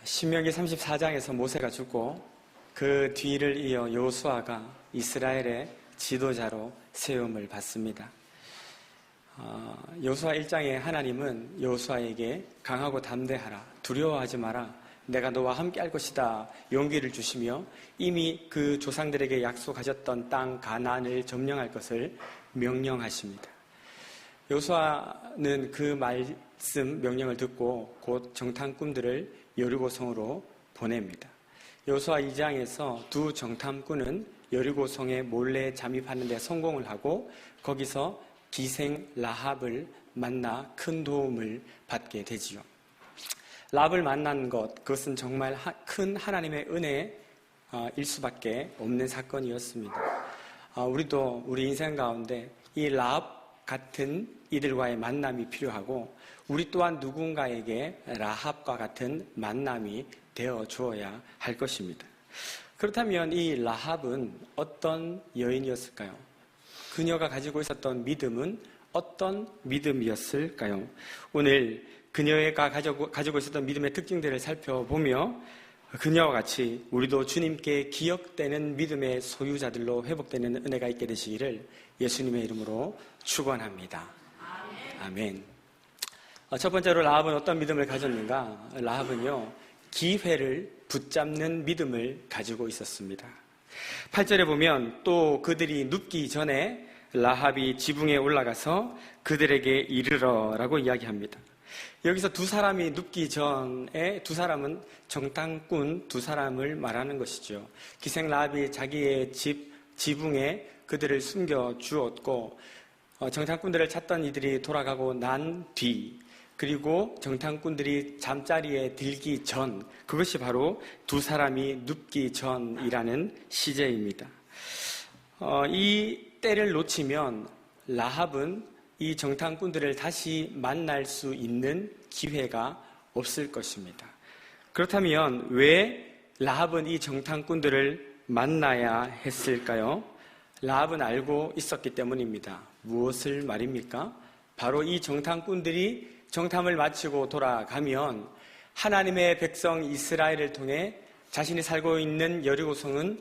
신명기 34장에서 모세가 죽고 그 뒤를 이어 여호수아가 이스라엘의 지도자로 세움을 받습니다. 여호수아 1장에 하나님은 여호수아에게 강하고 담대하라, 두려워하지 마라, 내가 너와 함께 할 것이다 용기를 주시며 이미 그 조상들에게 약속하셨던 땅 가나안을 점령할 것을 명령하십니다. 여호수아는 그 말씀 명령을 듣고 곧 정탐꾼들을 여리고성으로 보냅니다. 여호수아 2장에서 두 정탐꾼은 여리고성에 몰래 잠입하는 데 성공을 하고 거기서 기생 라합을 만나 큰 도움을 받게 되지요. 라합을 만난 것, 그것은 정말 큰 하나님의 은혜일 수밖에 없는 사건이었습니다. 우리도 우리 인생 가운데 이 라합 같은 이들과의 만남이 필요하고 우리 또한 누군가에게 라합과 같은 만남이 되어 주어야 할 것입니다. 그렇다면 이 라합은 어떤 여인이었을까요? 그녀가 가지고 있었던 믿음은 어떤 믿음이었을까요? 오늘 그녀가 가지고 있었던 믿음의 특징들을 살펴보며 그녀와 같이 우리도 주님께 기억되는 믿음의 소유자들로 회복되는 은혜가 있게 되시기를 예수님의 이름으로 축원합니다. 아멘. 첫 번째로 라합은 어떤 믿음을 가졌는가? 라합은요, 기회를 붙잡는 믿음을 가지고 있었습니다. 8절에 보면 또 그들이 눕기 전에 라합이 지붕에 올라가서 그들에게 이르러라고 이야기합니다. 여기서 두 사람이 눕기 전에 두 사람은 정탐꾼 두 사람을 말하는 것이죠. 기생 라합이 자기의 지붕에 그들을 숨겨 주었고 정탐꾼들을 찾던 이들이 돌아가고 난 뒤, 그리고 정탐꾼들이 잠자리에 들기 전, 그것이 바로 두 사람이 눕기 전이라는 시제입니다. 이 때를 놓치면 라합은 이 정탐꾼들을 다시 만날 수 있는 기회가 없을 것입니다. 그렇다면 왜 라합은 이 정탐꾼들을 만나야 했을까요? 라합은 알고 있었기 때문입니다. 무엇을 말입니까? 바로 이 정탐꾼들이 정탐을 마치고 돌아가면 하나님의 백성 이스라엘을 통해 자신이 살고 있는 여리고성은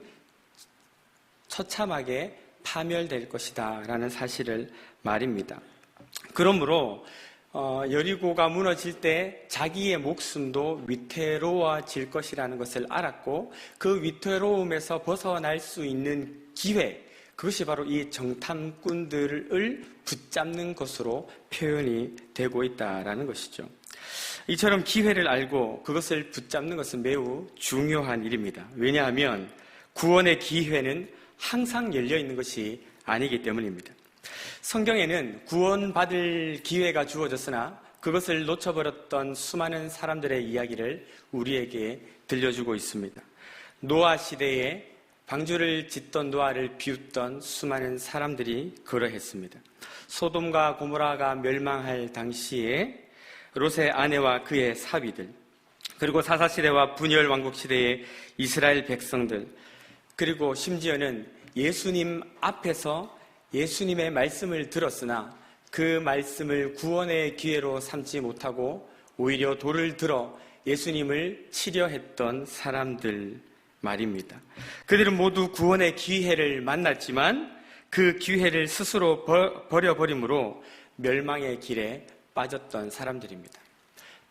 처참하게 파멸될 것이다 라는 사실을 말입니다. 그러므로 여리고가 무너질 때 자기의 목숨도 위태로워질 것이라는 것을 알았고 그 위태로움에서 벗어날 수 있는 기회, 그것이 바로 이 정탐꾼들을 붙잡는 것으로 표현이 되고 있다라는 것이죠. 이처럼 기회를 알고 그것을 붙잡는 것은 매우 중요한 일입니다. 왜냐하면 구원의 기회는 항상 열려 있는 것이 아니기 때문입니다. 성경에는 구원받을 기회가 주어졌으나 그것을 놓쳐버렸던 수많은 사람들의 이야기를 우리에게 들려주고 있습니다. 노아 시대에 방주를 짓던 노아를 비웃던 수많은 사람들이 그러했습니다. 소돔과 고모라가 멸망할 당시에 롯의 아내와 그의 사위들, 그리고 사사시대와 분열 왕국 시대의 이스라엘 백성들, 그리고 심지어는 예수님 앞에서 예수님의 말씀을 들었으나 그 말씀을 구원의 기회로 삼지 못하고 오히려 돌을 들어 예수님을 치려했던 사람들 말입니다. 그들은 모두 구원의 기회를 만났지만 그 기회를 스스로 버려버림으로 멸망의 길에 빠졌던 사람들입니다.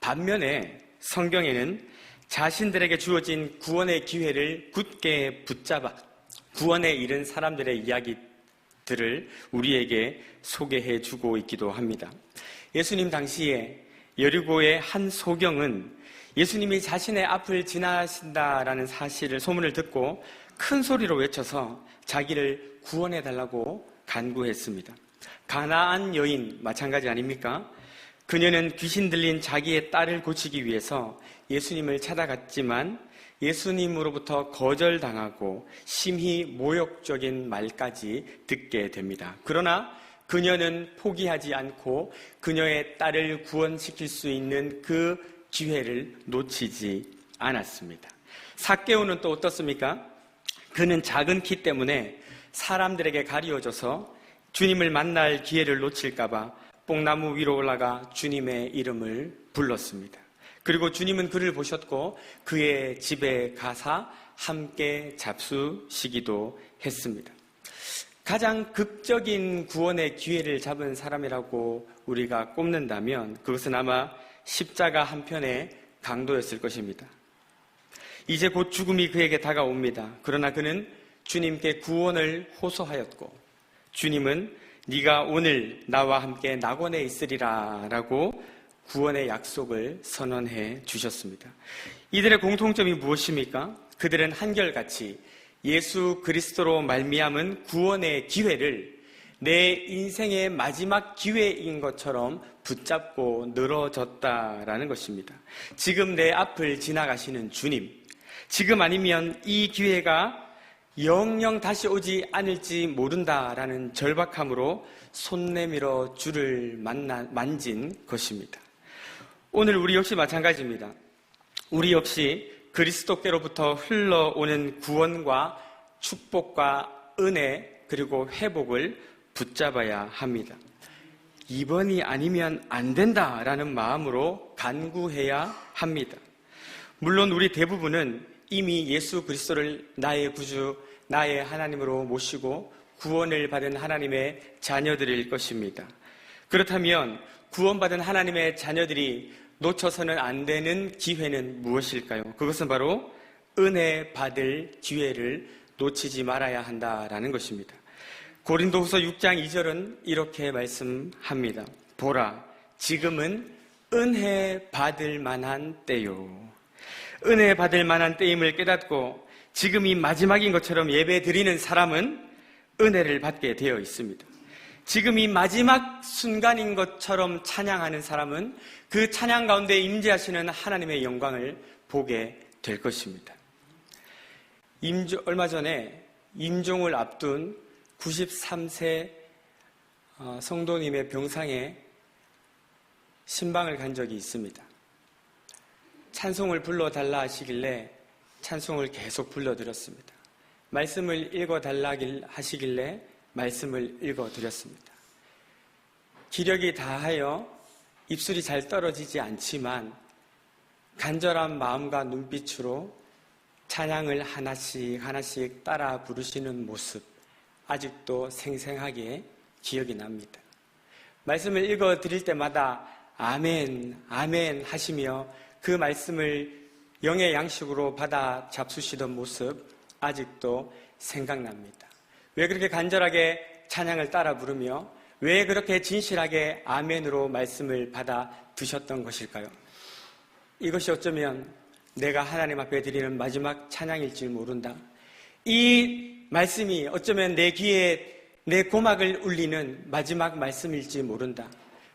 반면에 성경에는 자신들에게 주어진 구원의 기회를 굳게 붙잡아 구원에 이른 사람들의 이야기들을 우리에게 소개해 주고 있기도 합니다. 예수님 당시에 여리고의 한 소경은 예수님이 자신의 앞을 지나신다라는 사실을 소문을 듣고 큰 소리로 외쳐서 자기를 구원해달라고 간구했습니다. 가나안 여인 마찬가지 아닙니까? 그녀는 귀신 들린 자기의 딸을 고치기 위해서 예수님을 찾아갔지만 예수님으로부터 거절당하고 심히 모욕적인 말까지 듣게 됩니다. 그러나 그녀는 포기하지 않고 그녀의 딸을 구원시킬 수 있는 그 기회를 놓치지 않았습니다. 삭개오는 또 어떻습니까? 그는 작은 키 때문에 사람들에게 가리워져서 주님을 만날 기회를 놓칠까 봐 뽕나무 위로 올라가 주님의 이름을 불렀습니다. 그리고 주님은 그를 보셨고 그의 집에 가사 함께 잡수시기도 했습니다. 가장 극적인 구원의 기회를 잡은 사람이라고 우리가 꼽는다면 그것은 아마 십자가 한편의 강도였을 것입니다. 이제 곧 죽음이 그에게 다가옵니다. 그러나 그는 주님께 구원을 호소하였고 주님은 네가 오늘 나와 함께 낙원에 있으리라 라고 구원의 약속을 선언해 주셨습니다. 이들의 공통점이 무엇입니까? 그들은 한결같이 예수 그리스도로 말미암은 구원의 기회를 내 인생의 마지막 기회인 것처럼 붙잡고 늘어졌다라는 것입니다. 지금 내 앞을 지나가시는 주님, 지금 아니면 이 기회가 영영 다시 오지 않을지 모른다라는 절박함으로 손 내밀어 주를 만진 것입니다. 오늘 우리 역시 마찬가지입니다. 우리 역시 그리스도께로부터 흘러오는 구원과 축복과 은혜 그리고 회복을 붙잡아야 합니다. 이번이 아니면 안 된다라는 마음으로 간구해야 합니다. 물론 우리 대부분은 이미 예수 그리스도를 나의 구주, 나의 하나님으로 모시고 구원을 받은 하나님의 자녀들일 것입니다. 그렇다면 구원받은 하나님의 자녀들이 놓쳐서는 안 되는 기회는 무엇일까요? 그것은 바로 은혜 받을 기회를 놓치지 말아야 한다라는 것입니다. 고린도후서 6장 2절은 이렇게 말씀합니다. 보라, 지금은 은혜 받을 만한 때요. 은혜 받을 만한 때임을 깨닫고 지금이 마지막인 것처럼 예배 드리는 사람은 은혜를 받게 되어 있습니다. 지금이 마지막 순간인 것처럼 찬양하는 사람은 그 찬양 가운데 임재하시는 하나님의 영광을 보게 될 것입니다. 얼마 전에 임종을 앞둔 93세 성도님의 병상에 신방을 간 적이 있습니다. 찬송을 불러달라 하시길래 찬송을 계속 불러드렸습니다. 말씀을 읽어달라 하시길래 말씀을 읽어드렸습니다. 기력이 다하여 입술이 잘 떨어지지 않지만 간절한 마음과 눈빛으로 찬양을 하나씩 따라 부르시는 모습 아직도 생생하게 기억이 납니다. 말씀을 읽어드릴 때마다 아멘, 아멘 하시며 그 말씀을 영의 양식으로 받아 잡수시던 모습 아직도 생각납니다. 왜 그렇게 간절하게 찬양을 따라 부르며 왜 그렇게 진실하게 아멘으로 말씀을 받아 드셨던 것일까요? 이것이 어쩌면 내가 하나님 앞에 드리는 마지막 찬양일지 모른다. 이 말씀이 어쩌면 내 귀에 내 고막을 울리는 마지막 말씀일지 모른다.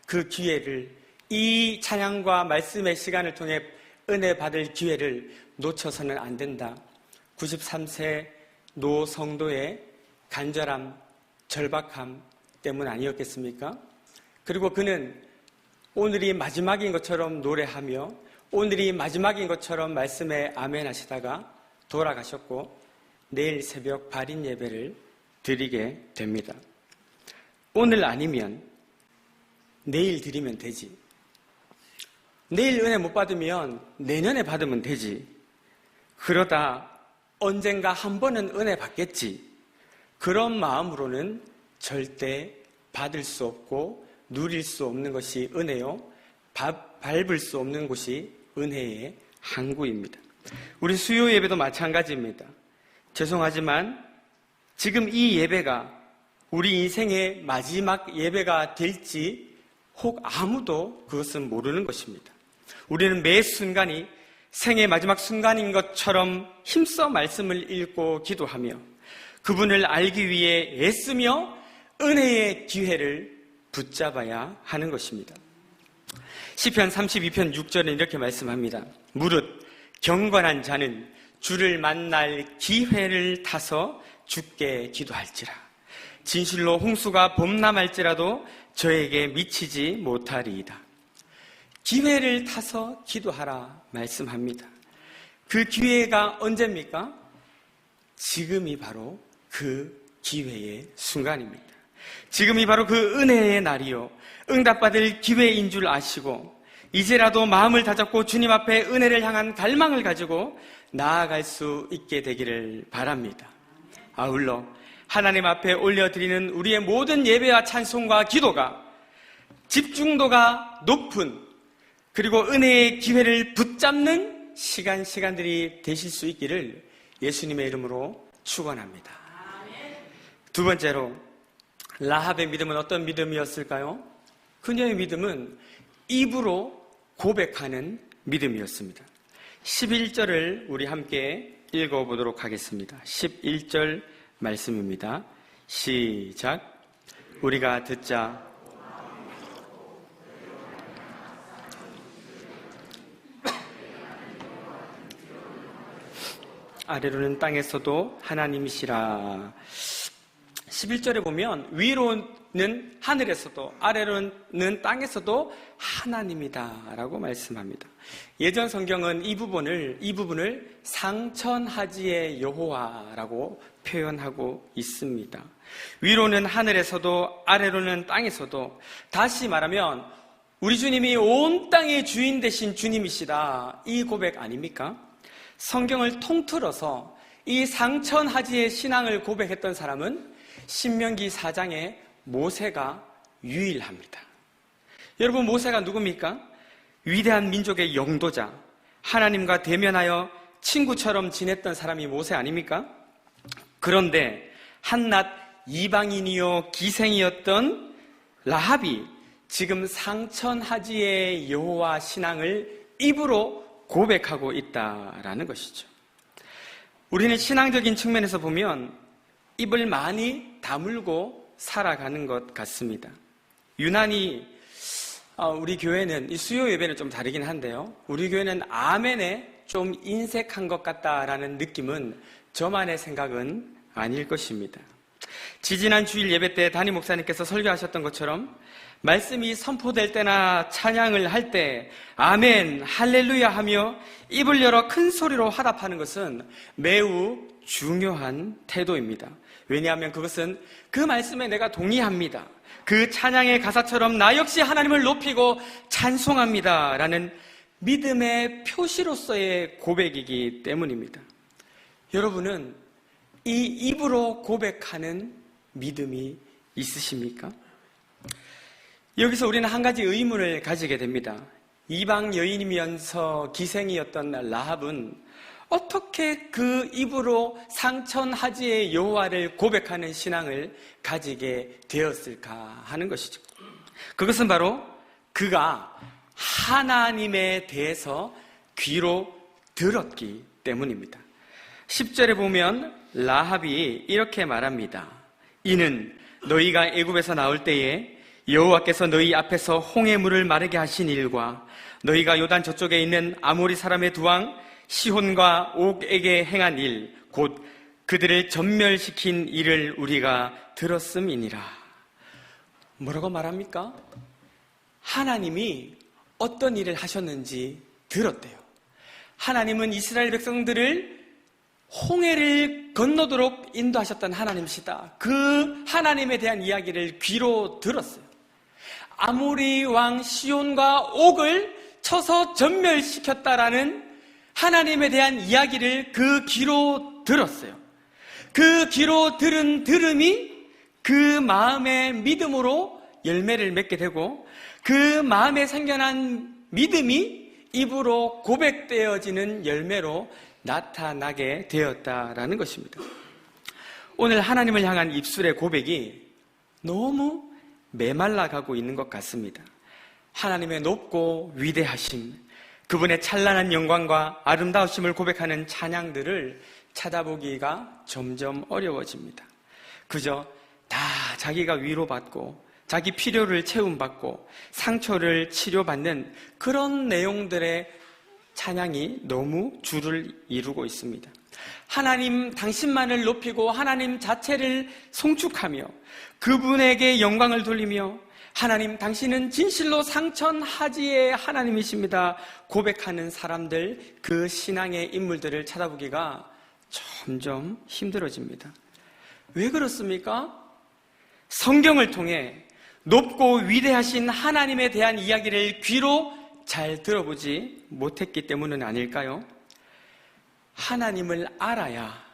그 기회를 이 찬양과 말씀의 시간을 통해 은혜 받을 기회를 놓쳐서는 안 된다. 93세 노 성도의 간절함, 절박함 때문 아니었겠습니까? 그리고 그는 오늘이 마지막인 것처럼 노래하며 오늘이 마지막인 것처럼 말씀에 아멘 하시다가 돌아가셨고 내일 새벽 발인 예배를 드리게 됩니다. 오늘 아니면 내일 드리면 되지. 내일 은혜 못 받으면 내년에 받으면 되지. 그러다 언젠가 한 번은 은혜 받겠지. 그런 마음으로는 절대 받을 수 없고 누릴 수 없는 것이 은혜요. 밟을 수 없는 곳이 은혜의 항구입니다. 우리 수요 예배도 마찬가지입니다. 죄송하지만 지금 이 예배가 우리 인생의 마지막 예배가 될지 혹 아무도 그것은 모르는 것입니다. 우리는 매 순간이 생의 마지막 순간인 것처럼 힘써 말씀을 읽고 기도하며 그분을 알기 위해 애쓰며 은혜의 기회를 붙잡아야 하는 것입니다. 시편 32편 6절은 이렇게 말씀합니다. 무릇 경건한 자는 주를 만날 기회를 타서 주께 기도할지라. 진실로 홍수가 범람할지라도 저에게 미치지 못하리이다. 기회를 타서 기도하라 말씀합니다. 그 기회가 언제입니까? 지금이 바로 그 기회의 순간입니다. 지금이 바로 그 은혜의 날이요. 응답받을 기회인 줄 아시고 이제라도 마음을 다잡고 주님 앞에 은혜를 향한 갈망을 가지고 나아갈 수 있게 되기를 바랍니다. 아울러 하나님 앞에 올려드리는 우리의 모든 예배와 찬송과 기도가 집중도가 높은, 그리고 은혜의 기회를 붙잡는 시간들이 되실 수 있기를 예수님의 이름으로 축원합니다. 두 번째로, 라합의 믿음은 어떤 믿음이었을까요? 그녀의 믿음은 입으로 고백하는 믿음이었습니다. 11절을 우리 함께 읽어보도록 하겠습니다. 11절 말씀입니다. 시작. 우리가 듣자 아래로는 땅에서도 하나님이시라. 11절에 보면 위로는 하늘에서도 아래로는 땅에서도 하나님이다 라고 말씀합니다. 예전 성경은 이 부분을 상천하지의 여호와라고 표현하고 있습니다. 위로는 하늘에서도 아래로는 땅에서도, 다시 말하면 우리 주님이 온 땅의 주인 되신 주님이시다, 이 고백 아닙니까? 성경을 통틀어서 이 상천하지의 신앙을 고백했던 사람은 신명기 4장의 모세가 유일합니다. 여러분, 모세가 누굽니까? 위대한 민족의 영도자, 하나님과 대면하여 친구처럼 지냈던 사람이 모세 아닙니까? 그런데 한낱 이방인이요 기생이었던 라합이 지금 상천하지의 여호와 신앙을 입으로 고백하고 있다라는 것이죠. 우리는 신앙적인 측면에서 보면 입을 많이 다물고 살아가는 것 같습니다. 유난히 우리 교회는, 이 수요 예배는 좀 다르긴 한데요, 우리 교회는 아멘에 좀 인색한 것 같다라는 느낌은 저만의 생각은 아닐 것입니다. 지지난 주일 예배 때 담임 목사님께서 설교하셨던 것처럼 말씀이 선포될 때나 찬양을 할 때 아멘, 할렐루야 하며 입을 열어 큰 소리로 화답하는 것은 매우 중요한 태도입니다. 왜냐하면 그것은 그 말씀에 내가 동의합니다, 그 찬양의 가사처럼 나 역시 하나님을 높이고 찬송합니다 라는 믿음의 표시로서의 고백이기 때문입니다. 여러분은 이 입으로 고백하는 믿음이 있으십니까? 여기서 우리는 한 가지 의문을 가지게 됩니다. 이방 여인이면서 기생이었던 라합은 어떻게 그 입으로 상천하지의 여호와를 고백하는 신앙을 가지게 되었을까 하는 것이죠. 그것은 바로 그가 하나님에 대해서 귀로 들었기 때문입니다. 10절에 보면 라합이 이렇게 말합니다. 이는 너희가 애굽에서 나올 때에 여호와께서 너희 앞에서 홍해 물을 마르게 하신 일과 너희가 요단 저쪽에 있는 아모리 사람의 두 왕 시혼과 옥에게 행한 일, 곧 그들을 전멸시킨 일을 우리가 들었음이니라. 뭐라고 말합니까? 하나님이 어떤 일을 하셨는지 들었대요. 하나님은 이스라엘 백성들을 홍해를 건너도록 인도하셨던 하나님이시다. 그 하나님에 대한 이야기를 귀로 들었어요. 아모리 왕 시온과 옥을 쳐서 전멸시켰다라는 하나님에 대한 이야기를 그 귀로 들었어요. 그 귀로 들은 들음이 그 마음의 믿음으로 열매를 맺게 되고, 그 마음에 생겨난 믿음이 입으로 고백되어지는 열매로 나타나게 되었다라는 것입니다. 오늘 하나님을 향한 입술의 고백이 너무 메말라가고 있는 것 같습니다. 하나님의 높고 위대하심, 그분의 찬란한 영광과 아름다우심을 고백하는 찬양들을 찾아보기가 점점 어려워집니다. 그저 다 자기가 위로받고 자기 필요를 채움받고 상처를 치료받는 그런 내용들의 찬양이 너무 주를 이루고 있습니다. 하나님 당신만을 높이고 하나님 자체를 송축하며 그분에게 영광을 돌리며 하나님 당신은 진실로 상천하지의 하나님이십니다 고백하는 사람들, 그 신앙의 인물들을 찾아보기가 점점 힘들어집니다. 왜 그렇습니까? 성경을 통해 높고 위대하신 하나님에 대한 이야기를 귀로 잘 들어보지 못했기 때문은 아닐까요? 하나님을 알아야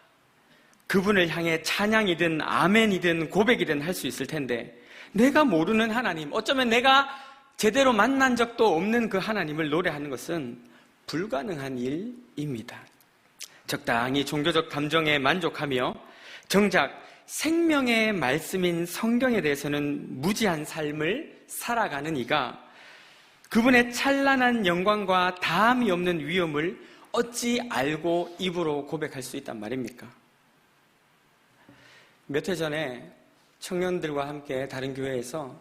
그분을 향해 찬양이든 아멘이든 고백이든 할 수 있을 텐데, 내가 모르는 하나님, 어쩌면 내가 제대로 만난 적도 없는 그 하나님을 노래하는 것은 불가능한 일입니다. 적당히 종교적 감정에 만족하며 정작 생명의 말씀인 성경에 대해서는 무지한 삶을 살아가는 이가 그분의 찬란한 영광과 다함이 없는 위엄을 어찌 알고 입으로 고백할 수 있단 말입니까? 몇 해 전에 청년들과 함께 다른 교회에서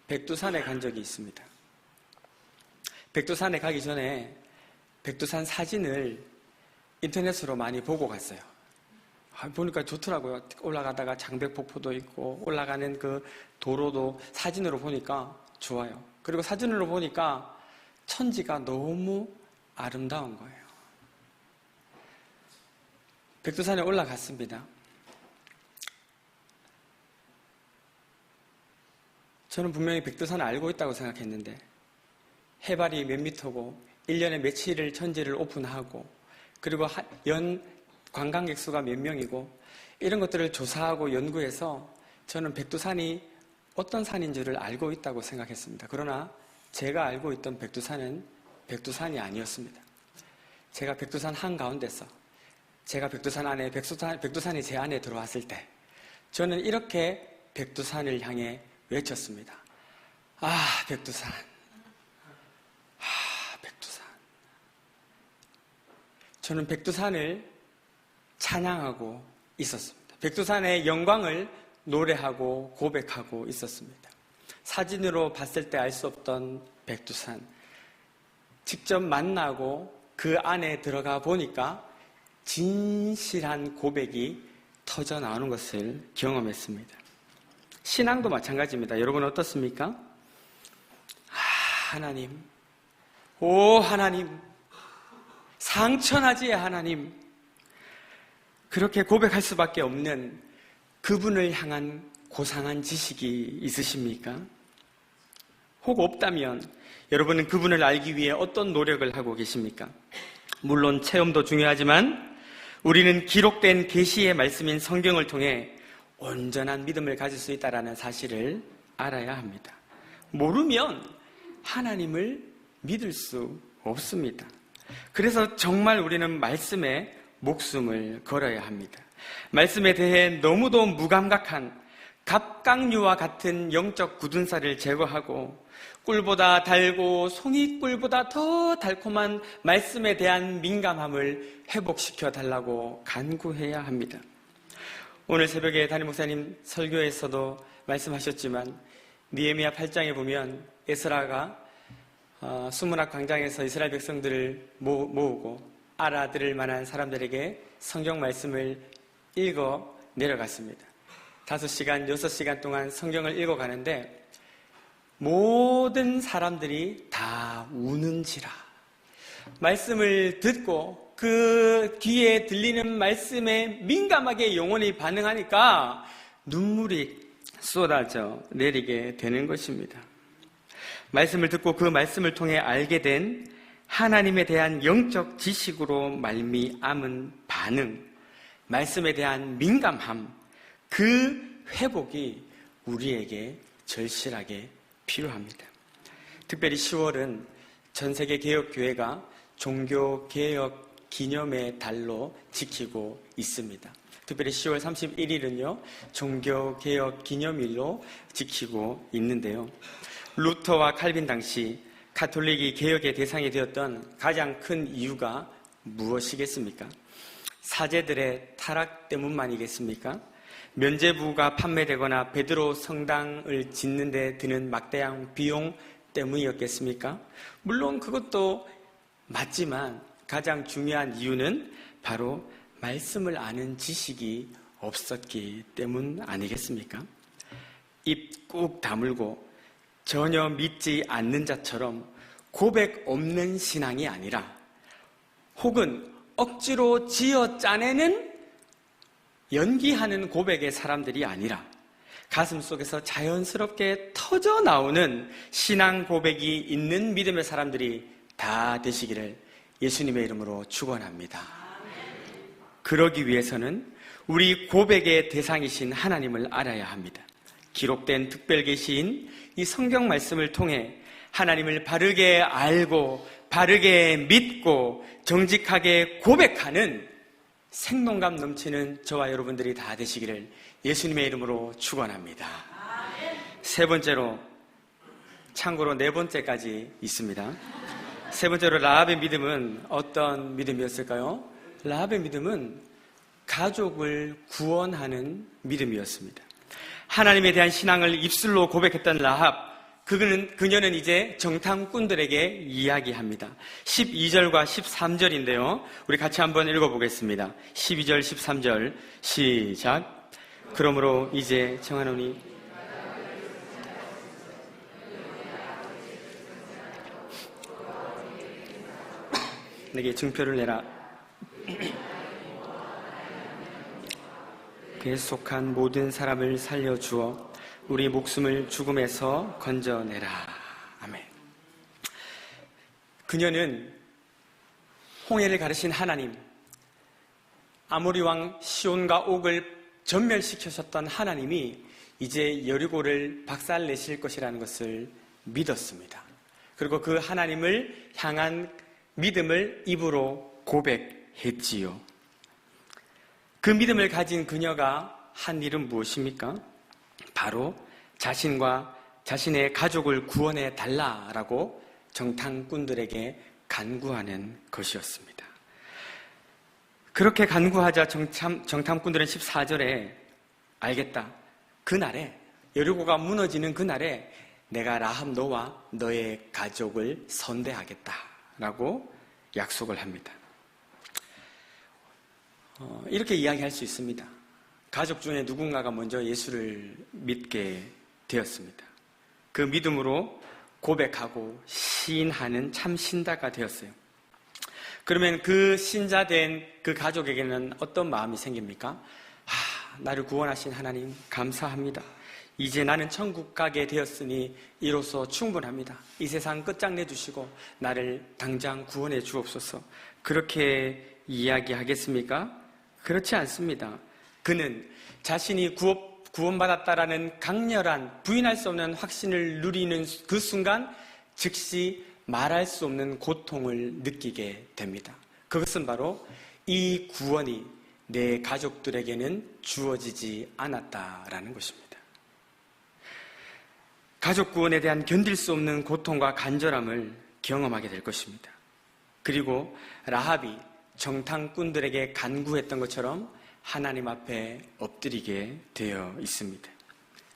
백두산에 간 적이 있습니다. 백두산에 가기 전에 백두산 사진을 인터넷으로 많이 보고 갔어요. 보니까 좋더라고요. 올라가다가 장백폭포도 있고 올라가는 그 도로도 사진으로 보니까 좋아요. 그리고 사진으로 보니까 천지가 너무 아름다운 거예요. 백두산에 올라갔습니다. 저는 분명히 백두산을 알고 있다고 생각했는데 해발이 몇 미터고 1년에 며칠을 천지를 오픈하고 그리고 연 관광객 수가 몇 명이고 이런 것들을 조사하고 연구해서 저는 백두산이 어떤 산인 줄을 알고 있다고 생각했습니다. 그러나 제가 알고 있던 백두산은 백두산이 아니었습니다. 제가 백두산 한가운데서 제가 백두산 안에 백두산이 제 안에 들어왔을 때 저는 이렇게 백두산을 향해 외쳤습니다. 아, 백두산. 아, 백두산. 저는 백두산을 찬양하고 있었습니다. 백두산의 영광을 노래하고 고백하고 있었습니다. 사진으로 봤을 때 알 수 없던 백두산. 직접 만나고 그 안에 들어가 보니까 진실한 고백이 터져 나오는 것을 경험했습니다. 신앙도 마찬가지입니다. 여러분 어떻습니까? 하나님, 오 하나님, 상천하지의 하나님, 그렇게 고백할 수밖에 없는 그분을 향한 고상한 지식이 있으십니까? 혹 없다면 여러분은 그분을 알기 위해 어떤 노력을 하고 계십니까? 물론 체험도 중요하지만 우리는 기록된 계시의 말씀인 성경을 통해 온전한 믿음을 가질 수 있다는 사실을 알아야 합니다. 모르면 하나님을 믿을 수 없습니다. 그래서 정말 우리는 말씀에 목숨을 걸어야 합니다. 말씀에 대해 너무도 무감각한 갑각류와 같은 영적 굳은살을 제거하고 꿀보다 달고 송이꿀보다 더 달콤한 말씀에 대한 민감함을 회복시켜 달라고 간구해야 합니다. 오늘 새벽에 담임 목사님 설교에서도 말씀하셨지만 느헤미야 8장에 보면 에스라가 수문학 광장에서 이스라엘 백성들을 모으고 알아들을 만한 사람들에게 성경 말씀을 읽어 내려갔습니다. 5시간, 6시간 동안 성경을 읽어가는데 모든 사람들이 다 우는지라. 말씀을 듣고 그 귀에 들리는 말씀에 민감하게 영혼이 반응하니까 눈물이 쏟아져 내리게 되는 것입니다. 말씀을 듣고 그 말씀을 통해 알게 된 하나님에 대한 영적 지식으로 말미암은 반응, 말씀에 대한 민감함, 그 회복이 우리에게 절실하게 필요합니다. 특별히 10월은 전 세계 개혁교회가 종교개혁 기념의 달로 지키고 있습니다. 특별히 10월 31일은요, 종교개혁 기념일로 지키고 있는데요. 루터와 칼빈 당시 가톨릭이 개혁의 대상이 되었던 가장 큰 이유가 무엇이겠습니까? 사제들의 타락 때문만이겠습니까? 면죄부가 판매되거나 베드로 성당을 짓는 데 드는 막대한 비용 때문이었겠습니까? 물론 그것도 맞지만 가장 중요한 이유는 바로 말씀을 아는 지식이 없었기 때문 아니겠습니까? 입 꾹 다물고 전혀 믿지 않는 자처럼 고백 없는 신앙이 아니라 혹은 억지로 지어 짜내는 연기하는 고백의 사람들이 아니라 가슴 속에서 자연스럽게 터져 나오는 신앙 고백이 있는 믿음의 사람들이 다 되시기를 예수님의 이름으로 축원합니다. 그러기 위해서는 우리 고백의 대상이신 하나님을 알아야 합니다. 기록된 특별 계시인 이 성경 말씀을 통해 하나님을 바르게 알고 바르게 믿고 정직하게 고백하는 생동감 넘치는 저와 여러분들이 다 되시기를 예수님의 이름으로 축원합니다. 세 번째로, 참고로 네 번째까지 있습니다. 세 번째로 라합의 믿음은 어떤 믿음이었을까요? 라합의 믿음은 가족을 구원하는 믿음이었습니다. 하나님에 대한 신앙을 입술로 고백했던 라합, 그녀는 이제 정탐꾼들에게 이야기합니다. 12절과 13절인데요. 우리 같이 한번 읽어보겠습니다. 12절, 13절 시작. 그러므로 이제 청하노니 내게 증표를 내라. 그에 속한 모든 사람을 살려주어 우리 목숨을 죽음에서 건져내라. 아멘. 그녀는 홍해를 가르신 하나님, 아모리 왕 시온과 옥을 전멸시키셨던 하나님이 이제 여리고를 박살내실 것이라는 것을 믿었습니다. 그리고 그 하나님을 향한 믿음을 입으로 고백했지요. 그 믿음을 가진 그녀가 한 일은 무엇입니까? 바로 자신과 자신의 가족을 구원해 달라라고 정탐꾼들에게 간구하는 것이었습니다. 그렇게 간구하자 정탐꾼들은 14절에 알겠다. 그날에, 여리고가 무너지는 그날에 내가 라합 너와 너의 가족을 선대하겠다라고 약속을 합니다. 이렇게 이야기할 수 있습니다. 가족 중에 누군가가 먼저 예수를 믿게 되었습니다. 그 믿음으로 고백하고 시인하는 참 신자가 되었어요. 그러면 그 신자된 그 가족에게는 어떤 마음이 생깁니까? 나를 구원하신 하나님 감사합니다. 이제 나는 천국 가게 되었으니 이로써 충분합니다. 이 세상 끝장내주시고 나를 당장 구원해 주옵소서. 그렇게 이야기하겠습니까? 그렇지 않습니다. 그는 자신이 구원받았다라는 강렬한 부인할 수 없는 확신을 누리는 그 순간 즉시 말할 수 없는 고통을 느끼게 됩니다. 그것은 바로 이 구원이 내 가족들에게는 주어지지 않았다라는 것입니다. 가족 구원에 대한 견딜 수 없는 고통과 간절함을 경험하게 될 것입니다. 그리고 라합이 정탐꾼들에게 간구했던 것처럼 하나님 앞에 엎드리게 되어 있습니다.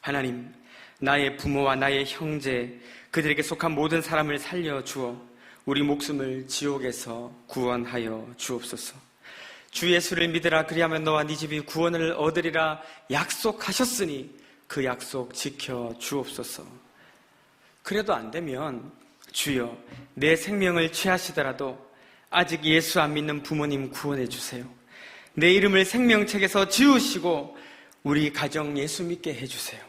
하나님, 나의 부모와 나의 형제, 그들에게 속한 모든 사람을 살려주어 우리 목숨을 지옥에서 구원하여 주옵소서. 주 예수를 믿으라. 그리하면 너와 네 집이 구원을 얻으리라 약속하셨으니 그 약속 지켜 주옵소서. 그래도 안 되면 주여, 내 생명을 취하시더라도 아직 예수 안 믿는 부모님 구원해 주세요. 내 이름을 생명책에서 지우시고 우리 가정 예수 믿게 해주세요.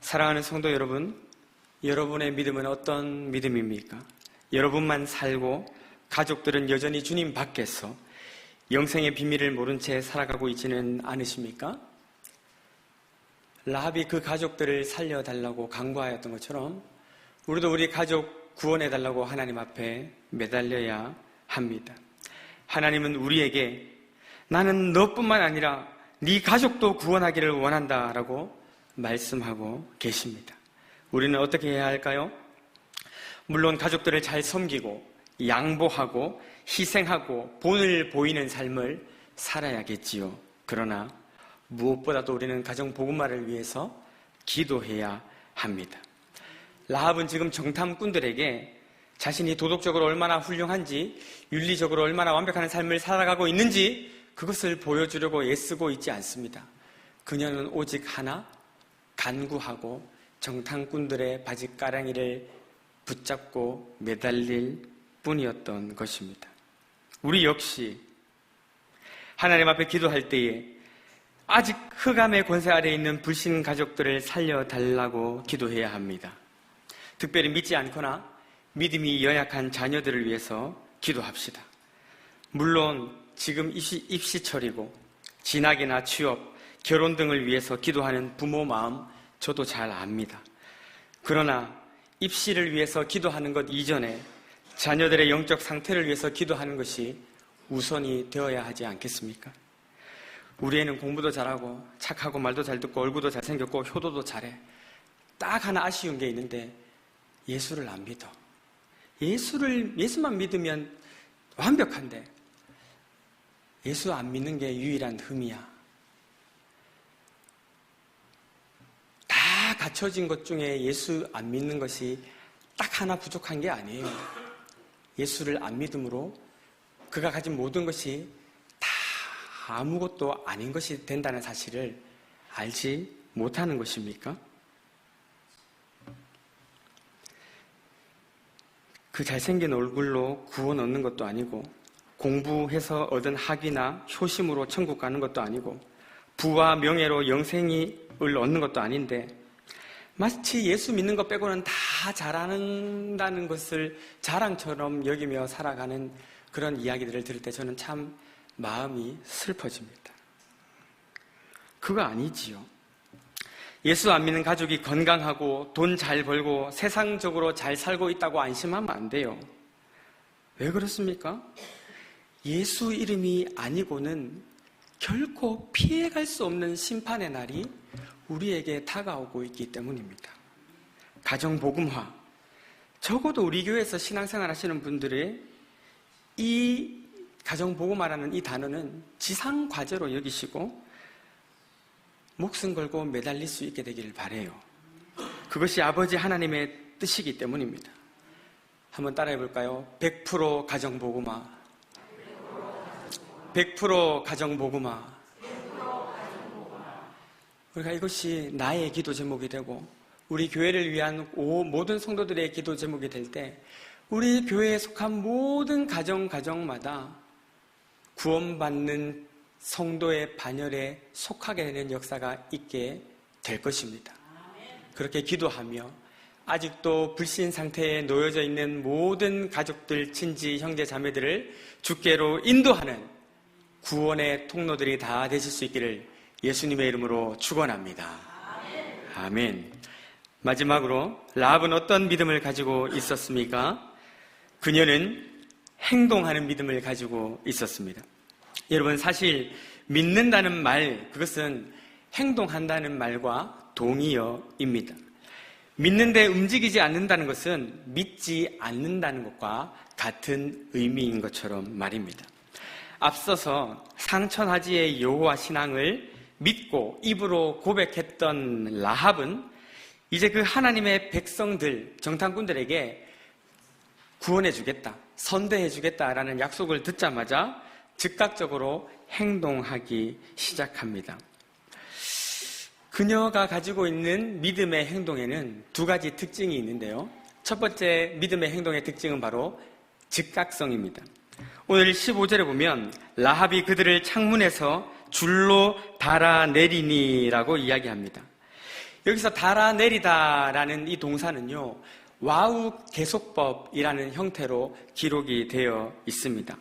사랑하는 성도 여러분, 여러분의 믿음은 어떤 믿음입니까? 여러분만 살고 가족들은 여전히 주님 밖에서 영생의 비밀을 모른 채 살아가고 있지는 않으십니까? 라합이 그 가족들을 살려달라고 간구하였던 것처럼 우리도 우리 가족 구원해달라고 하나님 앞에 매달려야 합니다. 하나님은 우리에게 나는 너뿐만 아니라 네 가족도 구원하기를 원한다라고 말씀하고 계십니다. 우리는 어떻게 해야 할까요? 물론 가족들을 잘 섬기고 양보하고 희생하고 본을 보이는 삶을 살아야겠지요. 그러나 무엇보다도 우리는 가정 복음화를 위해서 기도해야 합니다. 라합은 지금 정탐꾼들에게 자신이 도덕적으로 얼마나 훌륭한지, 윤리적으로 얼마나 완벽한 삶을 살아가고 있는지 그것을 보여주려고 애쓰고 있지 않습니다. 그녀는 오직 하나, 간구하고 정탐꾼들의 바짓가랑이를 붙잡고 매달릴 뿐이었던 것입니다. 우리 역시 하나님 앞에 기도할 때에 아직 흑암의 권세 아래에 있는 불신 가족들을 살려달라고 기도해야 합니다. 특별히 믿지 않거나 믿음이 연약한 자녀들을 위해서 기도합시다. 물론 지금 입시철이고 진학이나 취업, 결혼 등을 위해서 기도하는 부모 마음 저도 잘 압니다. 그러나 입시를 위해서 기도하는 것 이전에 자녀들의 영적 상태를 위해서 기도하는 것이 우선이 되어야 하지 않겠습니까? 우리 애는 공부도 잘하고 착하고 말도 잘 듣고 얼굴도 잘생겼고 효도도 잘해. 딱 하나 아쉬운 게 있는데 예수를 안 믿어. 예수만 믿으면 완벽한데 예수 안 믿는 게 유일한 흠이야. 다 갖춰진 것 중에 예수 안 믿는 것이 딱 하나 부족한 게 아니에요. 예수를 안 믿음으로 그가 가진 모든 것이 다 아무것도 아닌 것이 된다는 사실을 알지 못하는 것입니까? 그 잘생긴 얼굴로 구원 얻는 것도 아니고 공부해서 얻은 학위나 효심으로 천국 가는 것도 아니고 부와 명예로 영생을 얻는 것도 아닌데 마치 예수 믿는 것 빼고는 다 잘한다는 것을 자랑처럼 여기며 살아가는 그런 이야기들을 들을 때 저는 참 마음이 슬퍼집니다. 그거 아니지요. 예수 안 믿는 가족이 건강하고 돈 잘 벌고 세상적으로 잘 살고 있다고 안심하면 안 돼요. 왜 그렇습니까? 예수 이름이 아니고는 결코 피해갈 수 없는 심판의 날이 우리에게 다가오고 있기 때문입니다. 가정복음화. 적어도 우리 교회에서 신앙생활 하시는 분들의 이 가정복음화라는 이 단어는 지상과제로 여기시고 목숨 걸고 매달릴 수 있게 되기를 바라요. 그것이 아버지 하나님의 뜻이기 때문입니다. 한번 따라해 볼까요? 100% 가정복음화. 100% 가정복음화. 그러니까 이것이 나의 기도 제목이 되고 우리 교회를 위한 모든 성도들의 기도 제목이 될 때 우리 교회에 속한 모든 가정마다 구원받는 성도의 반열에 속하게 되는 역사가 있게 될 것입니다. 그렇게 기도하며 아직도 불신 상태에 놓여져 있는 모든 가족들, 친지, 형제, 자매들을 주께로 인도하는 구원의 통로들이 다 되실 수 있기를 예수님의 이름으로 축원합니다. 아멘. 마지막으로 라합은 어떤 믿음을 가지고 있었습니까? 그녀는 행동하는 믿음을 가지고 있었습니다. 여러분, 사실 믿는다는 말, 그것은 행동한다는 말과 동의어입니다. 믿는데 움직이지 않는다는 것은 믿지 않는다는 것과 같은 의미인 것처럼 말입니다. 앞서서 상천하지의 여호와 신앙을 믿고 입으로 고백했던 라합은 이제 그 하나님의 백성들, 정탐꾼들에게 구원해주겠다, 선대해주겠다라는 약속을 듣자마자 즉각적으로 행동하기 시작합니다. 그녀가 가지고 있는 믿음의 행동에는 두 가지 특징이 있는데요. 첫 번째 믿음의 행동의 특징은 바로 즉각성입니다. 오늘 15절에 보면 라합이 그들을 창문에서 줄로 달아내리니라고 이야기합니다. 여기서 달아내리다라는 이 동사는요, 와우 계속법이라는 형태로 기록이 되어 있습니다.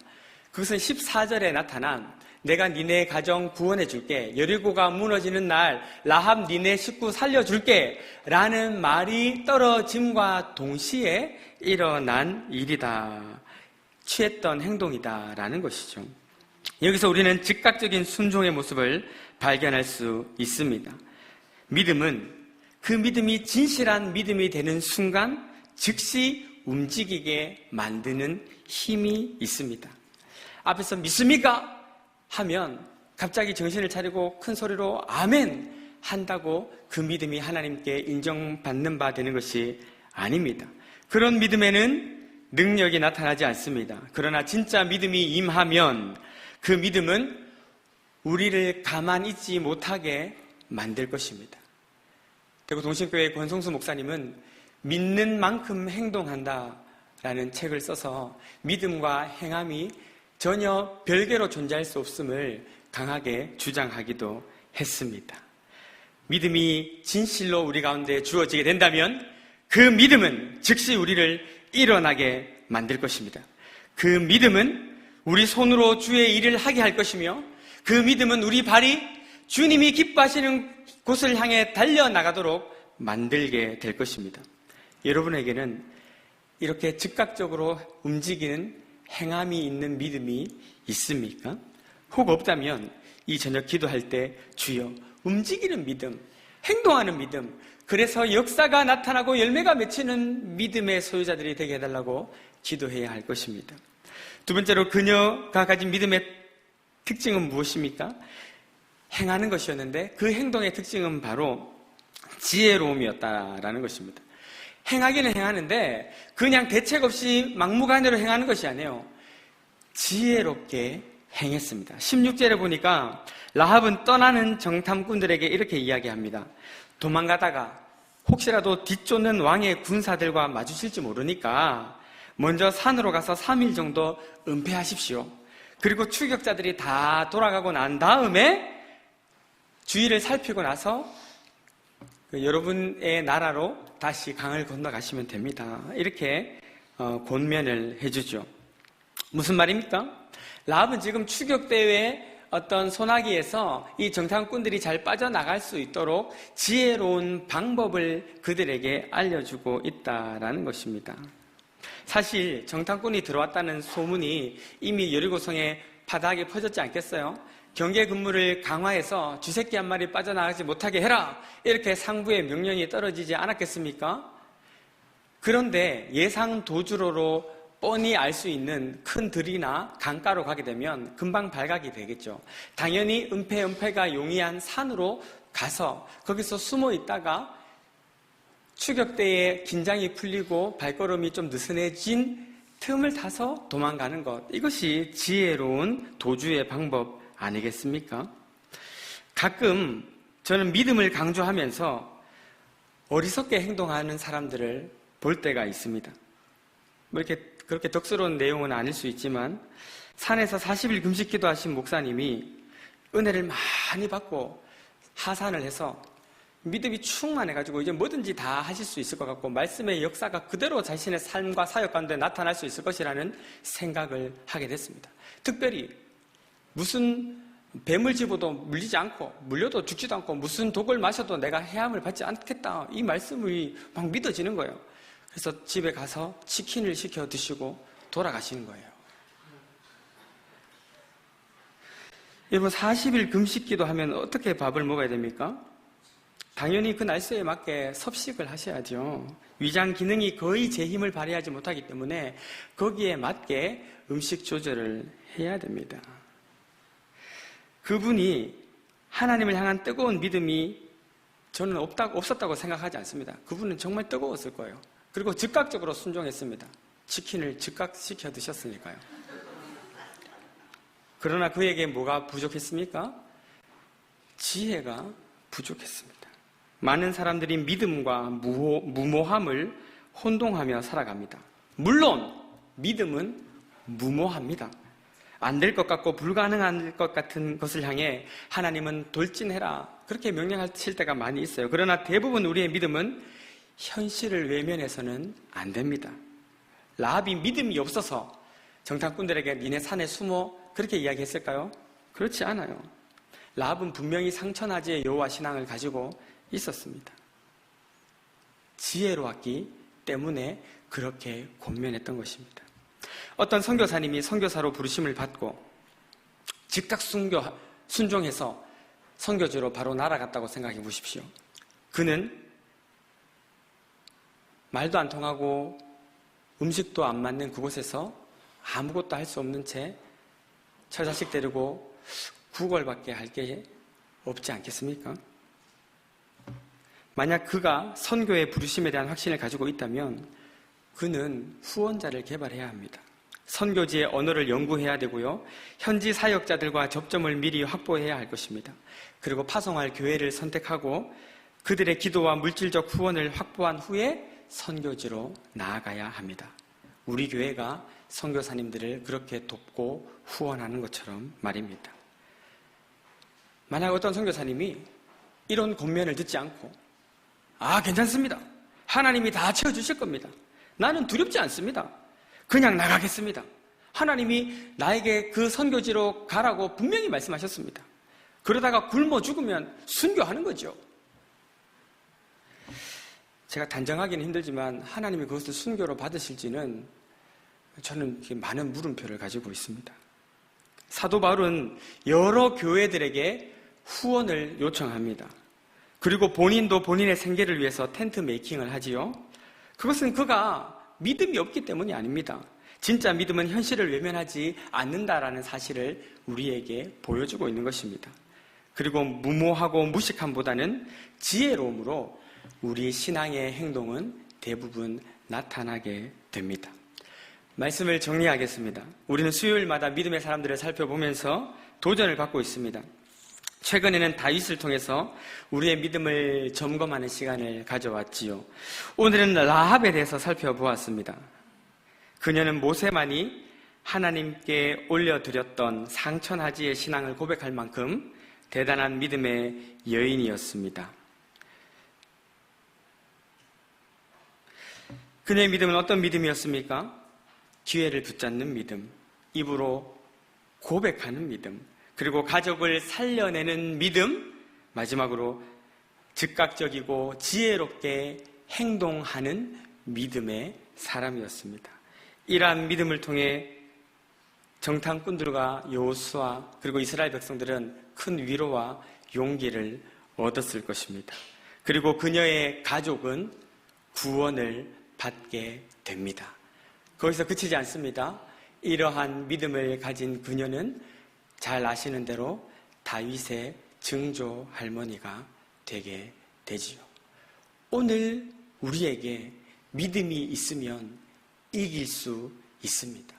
그것은 14절에 나타난 내가 니네 가정 구원해줄게, 여리고가 무너지는 날 라합 니네 식구 살려줄게 라는 말이 떨어짐과 동시에 일어난 일이다, 취했던 행동이다 라는 것이죠. 여기서 우리는 즉각적인 순종의 모습을 발견할 수 있습니다. 믿음은 그 믿음이 진실한 믿음이 되는 순간 즉시 움직이게 만드는 힘이 있습니다. 앞에서 믿습니까? 하면 갑자기 정신을 차리고 큰 소리로 아멘 한다고 그 믿음이 하나님께 인정받는 바 되는 것이 아닙니다. 그런 믿음에는 능력이 나타나지 않습니다. 그러나 진짜 믿음이 임하면 그 믿음은 우리를 가만히 있지 못하게 만들 것입니다. 대구 동신교회 권성수 목사님은 믿는 만큼 행동한다라는 책을 써서 믿음과 행함이 전혀 별개로 존재할 수 없음을 강하게 주장하기도 했습니다. 믿음이 진실로 우리 가운데 주어지게 된다면 그 믿음은 즉시 우리를 일어나게 만들 것입니다. 그 믿음은 우리 손으로 주의 일을 하게 할 것이며, 그 믿음은 우리 발이 주님이 기뻐하시는 곳을 향해 달려나가도록 만들게 될 것입니다. 여러분에게는 이렇게 즉각적으로 움직이는 행함이 있는 믿음이 있습니까? 혹 없다면 이 저녁 기도할 때 주여 움직이는 믿음, 행동하는 믿음, 그래서 역사가 나타나고 열매가 맺히는 믿음의 소유자들이 되게 해달라고 기도해야 할 것입니다. 두 번째로 그녀가 가진 믿음의 특징은 무엇입니까? 행하는 것이었는데 그 행동의 특징은 바로 지혜로움이었다라는 것입니다. 행하기는 행하는데 그냥 대책 없이 막무가내로 행하는 것이 아니에요. 지혜롭게 행했습니다. 16절에 보니까 라합은 떠나는 정탐꾼들에게 이렇게 이야기합니다. 도망가다가 혹시라도 뒤쫓는 왕의 군사들과 마주칠지 모르니까 먼저 산으로 가서 3일 정도 은폐하십시오. 그리고 추격자들이 다 돌아가고 난 다음에 주위를 살피고 나서 여러분의 나라로 다시 강을 건너가시면 됩니다. 이렇게 권면을 해주죠. 무슨 말입니까? 라합은 지금 추격대회 어떤 소나기에서 이 정탐꾼들이 잘 빠져나갈 수 있도록 지혜로운 방법을 그들에게 알려주고 있다라는 것입니다. 사실 정탐꾼이 들어왔다는 소문이 이미 여리고성의 바닥에 퍼졌지 않겠어요? 경계 근무를 강화해서 쥐새끼 한 마리 빠져나가지 못하게 해라! 이렇게 상부의 명령이 떨어지지 않았겠습니까? 그런데 예상 도주로로 뻔히 알 수 있는 큰 들이나 강가로 가게 되면 금방 발각이 되겠죠. 당연히 은폐가 용이한 산으로 가서 거기서 숨어 있다가 추격대의 긴장이 풀리고 발걸음이 좀 느슨해진 틈을 타서 도망가는 것. 이것이 지혜로운 도주의 방법 아니겠습니까? 가끔 저는 믿음을 강조하면서 어리석게 행동하는 사람들을 볼 때가 있습니다. 그렇게 덕스러운 내용은 아닐 수 있지만 산에서 40일 금식 기도하신 목사님이 은혜를 많이 받고 하산을 해서 믿음이 충만해가지고 이제 뭐든지 다 하실 수 있을 것 같고 말씀의 역사가 그대로 자신의 삶과 사역 가운데 나타날 수 있을 것이라는 생각을 하게 됐습니다. 특별히 무슨 뱀을 집어도 물리지 않고 물려도 죽지도 않고 무슨 독을 마셔도 내가 해함을 받지 않겠다, 이 말씀이 막 믿어지는 거예요. 그래서 집에 가서 치킨을 시켜 드시고 돌아가시는 거예요. 여러분, 40일 금식기도 하면 어떻게 밥을 먹어야 됩니까? 당연히 그 날씨에 맞게 섭식을 하셔야죠. 위장 기능이 거의 제 힘을 발휘하지 못하기 때문에 거기에 맞게 음식 조절을 해야 됩니다. 그분이 하나님을 향한 뜨거운 믿음이 저는 없었다고 생각하지 않습니다. 그분은 정말 뜨거웠을 거예요. 그리고 즉각적으로 순종했습니다. 치킨을 즉각 시켜 드셨으니까요. 그러나 그에게 뭐가 부족했습니까? 지혜가 부족했습니다. 많은 사람들이 믿음과 무모함을 혼동하며 살아갑니다. 물론 믿음은 무모합니다. 안 될 것 같고 불가능한 것 같은 것을 향해 하나님은 돌진해라, 그렇게 명령하실 때가 많이 있어요. 그러나 대부분 우리의 믿음은 현실을 외면해서는 안 됩니다. 라합이 믿음이 없어서 정탐꾼들에게 니네 산에 숨어 그렇게 이야기했을까요? 그렇지 않아요. 라합은 분명히 상천하지의 여호와 신앙을 가지고 있었습니다. 지혜로웠기 때문에 그렇게 권면했던 것입니다. 어떤 선교사님이 선교사로 부르심을 받고 즉각 순종해서 선교지로 바로 날아갔다고 생각해 보십시오. 그는 말도 안 통하고 음식도 안 맞는 그곳에서 아무것도 할 수 없는 채 처자식 데리고 구걸밖에 할 게 없지 않겠습니까? 만약 그가 선교의 부르심에 대한 확신을 가지고 있다면 그는 후원자를 개발해야 합니다. 선교지의 언어를 연구해야 되고요. 현지 사역자들과 접점을 미리 확보해야 할 것입니다. 그리고 파송할 교회를 선택하고 그들의 기도와 물질적 후원을 확보한 후에 선교지로 나아가야 합니다. 우리 교회가 선교사님들을 그렇게 돕고 후원하는 것처럼 말입니다. 만약 어떤 선교사님이 이런 권면을 듣지 않고 괜찮습니다, 하나님이 다 채워주실 겁니다, 나는 두렵지 않습니다. 그냥 나가겠습니다. 하나님이 나에게 그 선교지로 가라고 분명히 말씀하셨습니다. 그러다가 굶어 죽으면 순교하는 거죠. 제가 단정하기는 힘들지만 하나님이 그것을 순교로 받으실지는 저는 많은 물음표를 가지고 있습니다. 사도 바울은 여러 교회들에게 후원을 요청합니다. 그리고 본인도 본인의 생계를 위해서 텐트 메이킹을 하지요. 그것은 그가 믿음이 없기 때문이 아닙니다. 진짜 믿음은 현실을 외면하지 않는다라는 사실을 우리에게 보여주고 있는 것입니다. 그리고 무모하고 무식함보다는 지혜로움으로 우리 신앙의 행동은 대부분 나타나게 됩니다. 말씀을 정리하겠습니다. 우리는 수요일마다 믿음의 사람들을 살펴보면서 도전을 받고 있습니다. 최근에는 다윗을 통해서 우리의 믿음을 점검하는 시간을 가져왔지요. 오늘은 라합에 대해서 살펴보았습니다. 그녀는 모세만이 하나님께 올려드렸던 상천하지의 신앙을 고백할 만큼 대단한 믿음의 여인이었습니다. 그녀의 믿음은 어떤 믿음이었습니까? 기회를 붙잡는 믿음, 입으로 고백하는 믿음, 그리고 가족을 살려내는 믿음, 마지막으로 즉각적이고 지혜롭게 행동하는 믿음의 사람이었습니다. 이러한 믿음을 통해 정탐꾼들과 여호수아 그리고 이스라엘 백성들은 큰 위로와 용기를 얻었을 것입니다. 그리고 그녀의 가족은 구원을 받게 됩니다. 거기서 그치지 않습니다. 이러한 믿음을 가진 그녀는 잘 아시는 대로 다윗의 증조 할머니가 되게 되지요. 오늘 우리에게 믿음이 있으면 이길 수 있습니다.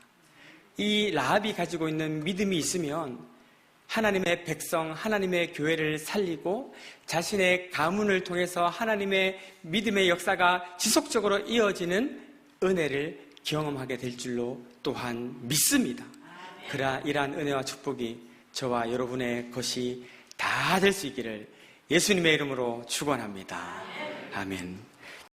이 라합이 가지고 있는 믿음이 있으면 하나님의 백성, 하나님의 교회를 살리고 자신의 가문을 통해서 하나님의 믿음의 역사가 지속적으로 이어지는 은혜를 경험하게 될 줄로 또한 믿습니다. 그러나 이러한 은혜와 축복이 저와 여러분의 것이 다 될 수 있기를 예수님의 이름으로 축원합니다. 아멘.